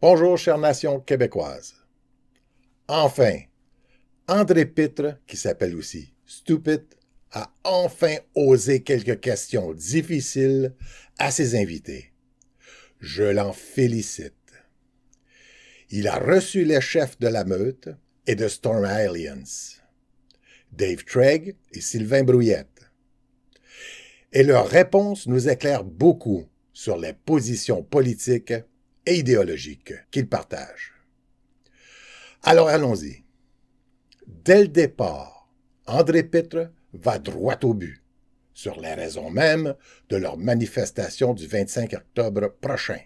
Bonjour, chère nation québécoise. Enfin, André Pitre, qui s'appelle aussi Stupid, a enfin osé quelques questions difficiles à ses invités. Je l'en félicite. Il a reçu les chefs de la meute et de Storm Alliance, Dave Treg et Sylvain Brouillette. Et leurs réponses nous éclairent beaucoup sur les positions politiques et idéologiques qu'ils partagent. Alors allons-y. Dès le départ, André Pitre va droit au but, sur les raisons mêmes de leur manifestation du 25 octobre prochain.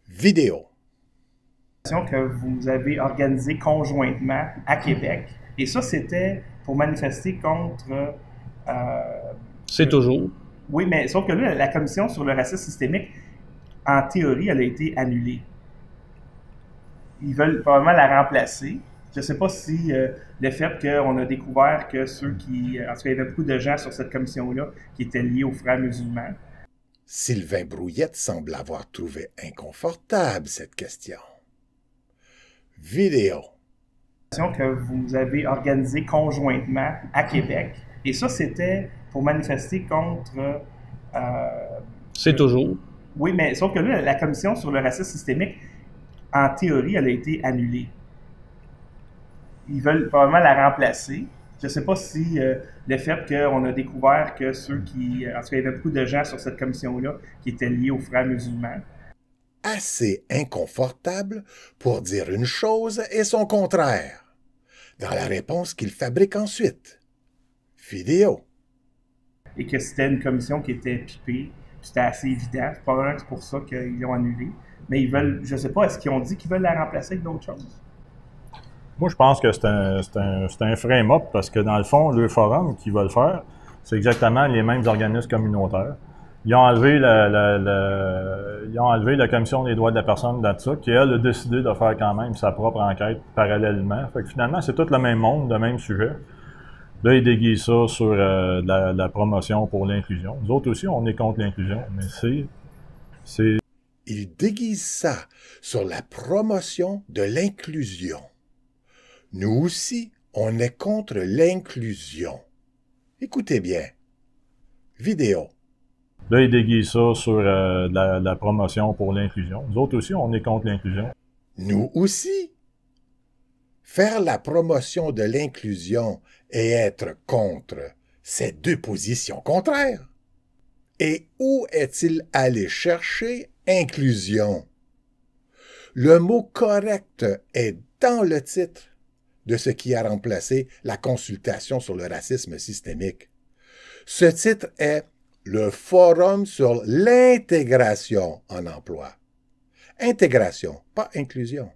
Vidéo. Que vous avez organisé conjointement à Québec. Et ça, c'était pour manifester contre... C'est toujours. Oui, mais sauf que là, la commission sur le racisme systémique, en théorie, elle a été annulée. Ils veulent probablement la remplacer. Je ne sais pas si le fait qu'on a découvert que ceux qui... En tout cas, il y avait beaucoup de gens sur cette commission-là qui étaient liés aux frères musulmans. Sylvain Brouillette semble avoir trouvé inconfortable cette question. Vidéo. Que vous avez organisé conjointement à Québec. Et ça, c'était pour manifester contre... C'est toujours. Oui, mais sauf que là, la commission sur le racisme systémique, en théorie, elle a été annulée. Ils veulent probablement la remplacer. Je ne sais pas si le fait qu'on a découvert que ceux qui... En tout cas, il y avait beaucoup de gens sur cette commission-là qui étaient liés aux frères musulmans. Assez inconfortable pour dire une chose et son contraire, dans la réponse qu'il fabrique ensuite. Vidéo. Et que c'était une commission qui était pipée, c'était assez évident. Probablement que c'est pour ça qu'ils l'ont annulée. Mais ils veulent, je ne sais pas, est-ce qu'ils ont dit qu'ils veulent la remplacer avec d'autres choses? Moi, je pense que c'est un frame-up parce que dans le fond, le forum qui va le faire, c'est exactement les mêmes organismes communautaires. Ils ont enlevé la Commission des droits de la personne dans ça, qui, elle, a décidé de faire quand même sa propre enquête parallèlement. Fait que finalement, c'est tout le même monde, le même sujet. Là, ils déguisent ça sur la promotion pour l'inclusion. Nous autres aussi, on est contre l'inclusion, mais c'est... Ils déguisent ça sur la promotion de l'inclusion. Nous aussi, on est contre l'inclusion. Écoutez bien. Vidéo. Là, ils déguisent ça sur la promotion pour l'inclusion. Nous autres aussi, on est contre l'inclusion. Nous aussi. Faire la promotion de l'inclusion et être contre, c'est deux positions contraires. Et où est-il allé chercher inclusion? Le mot correct est dans le titre de ce qui a remplacé la consultation sur le racisme systémique. Ce titre est le Forum sur l'intégration en emploi. Intégration, pas inclusion.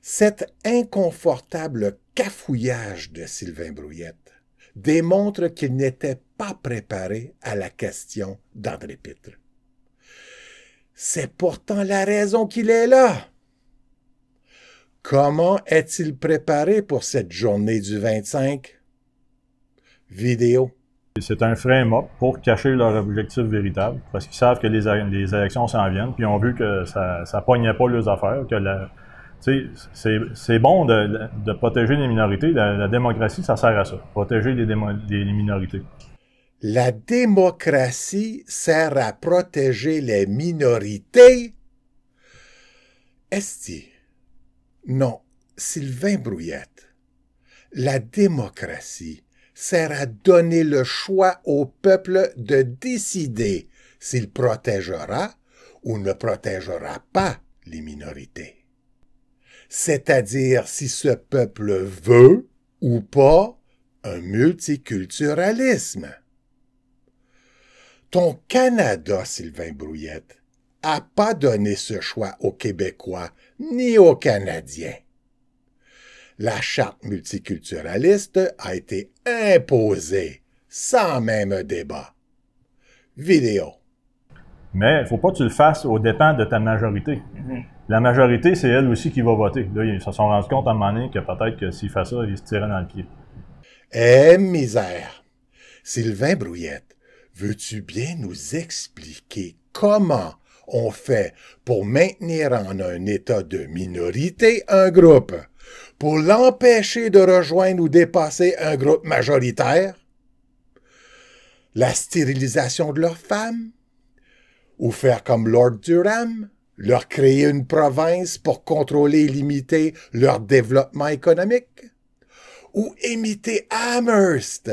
Cet inconfortable cafouillage de Sylvain Brouillette démontre qu'il n'était pas préparé à la question d'André Pitre. C'est pourtant la raison qu'il est là. Comment est-il préparé pour cette journée du 25? Vidéo. C'est un frame-up pour cacher leur objectif véritable, parce qu'ils savent que les élections s'en viennent, puis ils ont vu que ça pognait pas leurs affaires, que c'est bon de protéger les minorités. La démocratie, ça sert à ça, protéger les minorités. La démocratie sert à protéger les minorités? Esti. Non, Sylvain Brouillette. La démocratie sert à donner le choix au peuple de décider s'il protégera ou ne protégera pas les minorités. C'est-à-dire si ce peuple veut ou pas un multiculturalisme. Ton Canada, Sylvain Brouillette, n'a pas donné ce choix aux Québécois ni aux Canadiens. La charte multiculturaliste a été imposée sans même débat. Vidéo. Mais il ne faut pas que tu le fasses aux dépens de ta majorité. La majorité, c'est elle aussi qui va voter. Là, ils se sont rendus compte à un moment donné que peut-être que s'ils font ça, ils se tireraient dans le pied. Eh, misère! Sylvain Brouillette, veux-tu bien nous expliquer comment on fait pour maintenir en un état de minorité un groupe, pour l'empêcher de rejoindre ou dépasser un groupe majoritaire? La stérilisation de leurs femmes? Ou faire comme Lord Durham, leur créer une province pour contrôler et limiter leur développement économique? Ou imiter Amherst,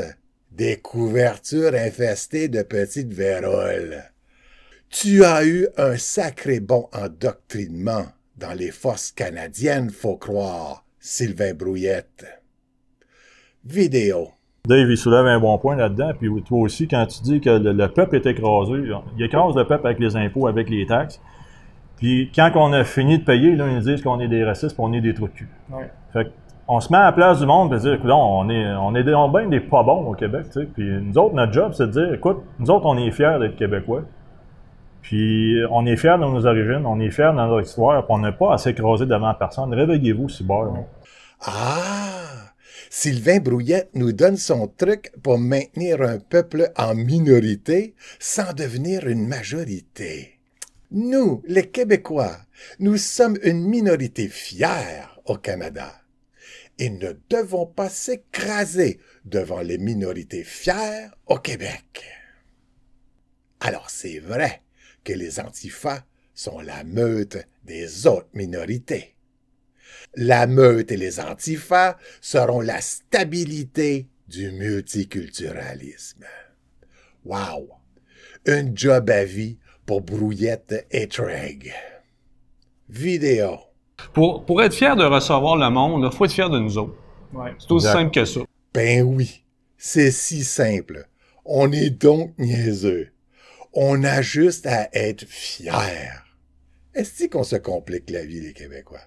des couvertures infestées de petites vérolles? Tu as eu un sacré bon endoctrinement dans les forces canadiennes, faut croire, Sylvain Brouillette. Vidéo. Dave, il soulève un bon point là-dedans, puis toi aussi, quand tu dis que le peuple est écrasé, il écrase le peuple avec les impôts, avec les taxes, puis quand on a fini de payer, là, ils disent qu'on est des racistes, puis on est des trous de cul. Ouais. Fait on se met à la place du monde, et dire, écoute, on est bien des pas bons au Québec, tu sais, puis nous autres, notre job, c'est de dire, écoute, nous autres, on est fiers d'être Québécois, puis on est fiers de nos origines, on est fiers de notre histoire, puis on n'a pas à s'écraser devant personne. Réveillez-vous, c'est bon. Ah! Sylvain Brouillette nous donne son truc pour maintenir un peuple en minorité sans devenir une majorité. Nous, les Québécois, nous sommes une minorité fière au Canada et ne devons pas s'écraser devant les minorités fières au Québec. Alors c'est vrai que les antifas sont la meute des autres minorités. La meute et les antifas seront la stabilité du multiculturalisme. Wow! Un job à vie pour Brouillette et Treg. Vidéo. Pour être fier de recevoir le monde, il faut être fier de nous autres. Ouais. C'est aussi simple que ça. Ben oui, c'est si simple. On est donc niaiseux. On a juste à être fiers. Est-ce qu'on se complique la vie, les Québécois?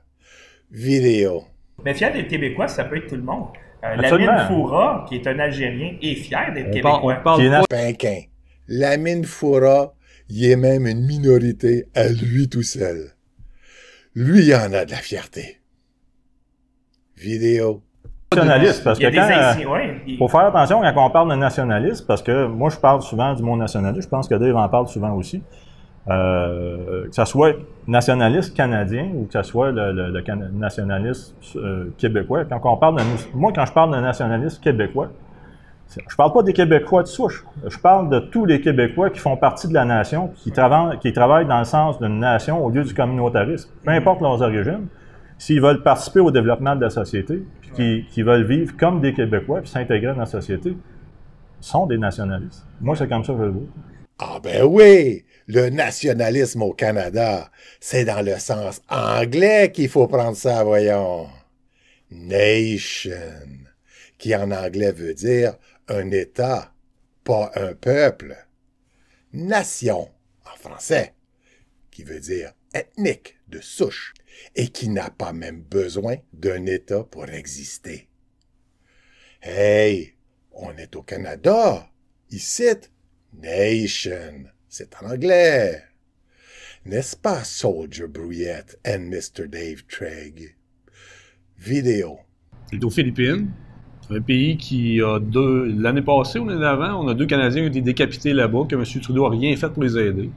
Vidéo. Mais fier d'être Québécois, ça peut être tout le monde. Absolument. Lamine Foura, qui est un Algérien, est fier d'être Québécois. On parle pas. Pinquin. Lamine Foura, il est même une minorité à lui tout seul. Lui, il en a de la fierté. Vidéo. Nationaliste, parce Il y a que des quand... Haïtiens, ouais. faut faire attention quand on parle de nationalisme, parce que moi, je parle souvent du mot nationaliste, je pense que Dave en parle souvent aussi. Que ça soit nationaliste canadien ou que ça soit le nationaliste québécois. Quand on parle moi, quand je parle de nationaliste québécois, je parle pas des Québécois de souche. Je parle de tous les Québécois qui font partie de la nation, qui travaillent dans le sens d'une nation au lieu du communautarisme. Peu importe leurs origines, s'ils veulent participer au développement de la société, puis qui veulent vivre comme des Québécois, puis s'intégrer dans la société, sont des nationalistes. Moi, c'est comme ça que je le vois. Ah ben oui! Le nationalisme au Canada, c'est dans le sens anglais qu'il faut prendre ça, voyons. Nation, qui en anglais veut dire un État, pas un peuple. Nation, en français, qui veut dire ethnique, de souche, et qui n'a pas même besoin d'un État pour exister. Hey, on est au Canada, ici, nation. C'est en anglais. N'est-ce pas, Soldier Brouillette and Mr. Dave Treg? Vidéo. C'est aux Philippines. Un pays qui a l'année passée ou l'année d'avant, on a 2 Canadiens qui ont été décapités là-bas, que M. Trudeau n'a rien fait pour les aider.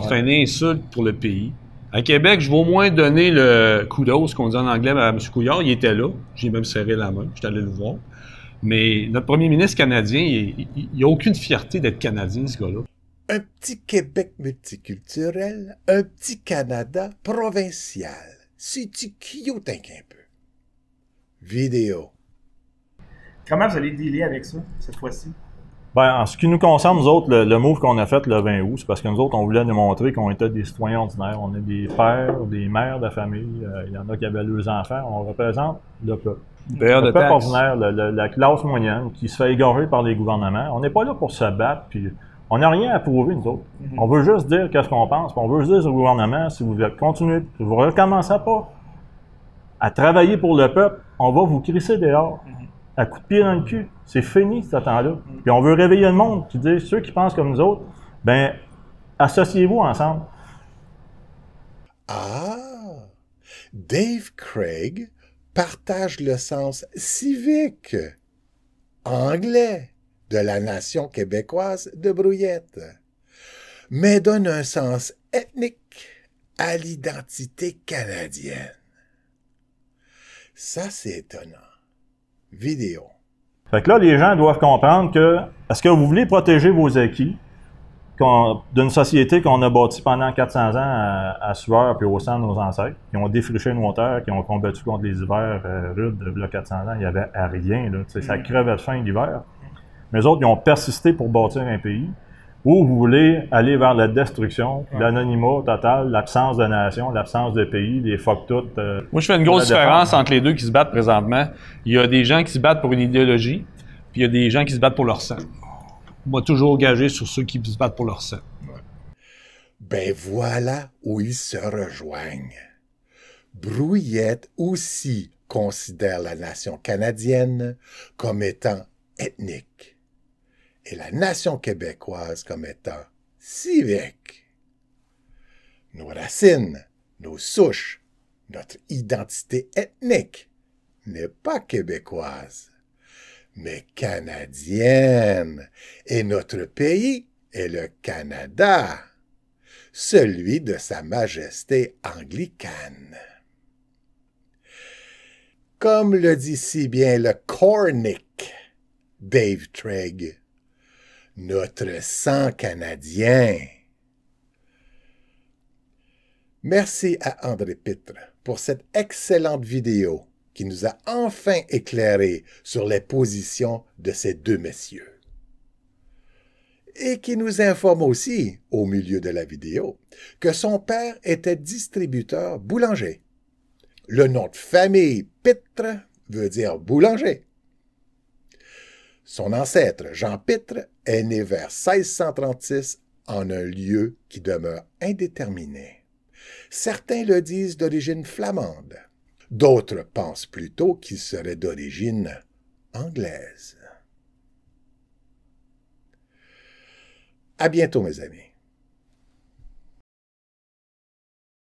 C'est une insulte pour le pays. À Québec, je vais au moins donner le kudos, qu'on dit en anglais, à M. Couillard. Il était là. J'ai même serré la main. J'étais allé le voir. Mais notre premier ministre canadien, il n'a aucune fierté d'être Canadien, ce gars-là. Un petit Québec multiculturel, un petit Canada provincial. C'est-tu cute un peu? Vidéo. Comment vous allez dealer avec ça, cette fois-ci? Ben, en ce qui nous concerne, nous autres, le move qu'on a fait le 20 août, c'est parce que nous autres, on voulait démontrer qu'on était des citoyens ordinaires. On est des pères, des mères de famille. Il y en a qui avaient 2 enfants. On représente le peuple. Le peuple ordinaire, la classe moyenne qui se fait égorger par les gouvernements. On n'est pas là pour se battre, puis on n'a rien à prouver, nous autres. On veut juste dire qu'est-ce qu'on pense, puis on veut juste dire au gouvernement, si vous continuez, si vous ne recommencez pas à travailler pour le peuple, on va vous crisser dehors. À coups de pied dans le cul. C'est fini, ce temps-là. Puis on veut réveiller le monde, qui dit, ceux qui pensent comme nous autres, ben, associez-vous ensemble. Ah! Dave Craig partage le sens civique anglais de la nation québécoise de Brouillette. mais donne un sens ethnique à l'identité canadienne. Ça, c'est étonnant. Vidéo. Fait que là, les gens doivent comprendre que, est-ce que vous voulez protéger vos acquis d'une société qu'on a bâtie pendant 400 ans à sueur puis au sang de nos ancêtres, qui ont défriché nos terres, qui ont combattu contre les hivers rudes de 400 ans, il n'y avait rien, là. Ça crevait de faim l'hiver. Mais eux autres, ils ont persisté pour bâtir un pays. Ou vous voulez aller vers la destruction, l'anonymat total, l'absence de nation, l'absence de pays, les fuck tout. Moi, je fais une grosse différence entre les deux qui se battent présentement. Il y a des gens qui se battent pour une idéologie, puis il y a des gens qui se battent pour leur sang. Moi, toujours engagé sur ceux qui se battent pour leur sang. Ben voilà où ils se rejoignent. Brouillette aussi considère la nation canadienne comme étant ethnique et la nation québécoise comme étant civique. Nos racines, nos souches, notre identité ethnique n'est pas québécoise, mais canadienne, et notre pays est le Canada, celui de Sa Majesté anglicane. Comme le dit si bien le cornic Dave Trigg, notre sang canadien. Merci à André Pitre pour cette excellente vidéo qui nous a enfin éclairé sur les positions de ces deux messieurs. Et qui nous informe aussi, au milieu de la vidéo, que son père était distributeur boulanger. Le nom de famille Pitre veut dire boulanger. Son ancêtre, Jean Pitre, est né vers 1636 en un lieu qui demeure indéterminé. Certains le disent d'origine flamande. D'autres pensent plutôt qu'il serait d'origine anglaise. À bientôt, mes amis.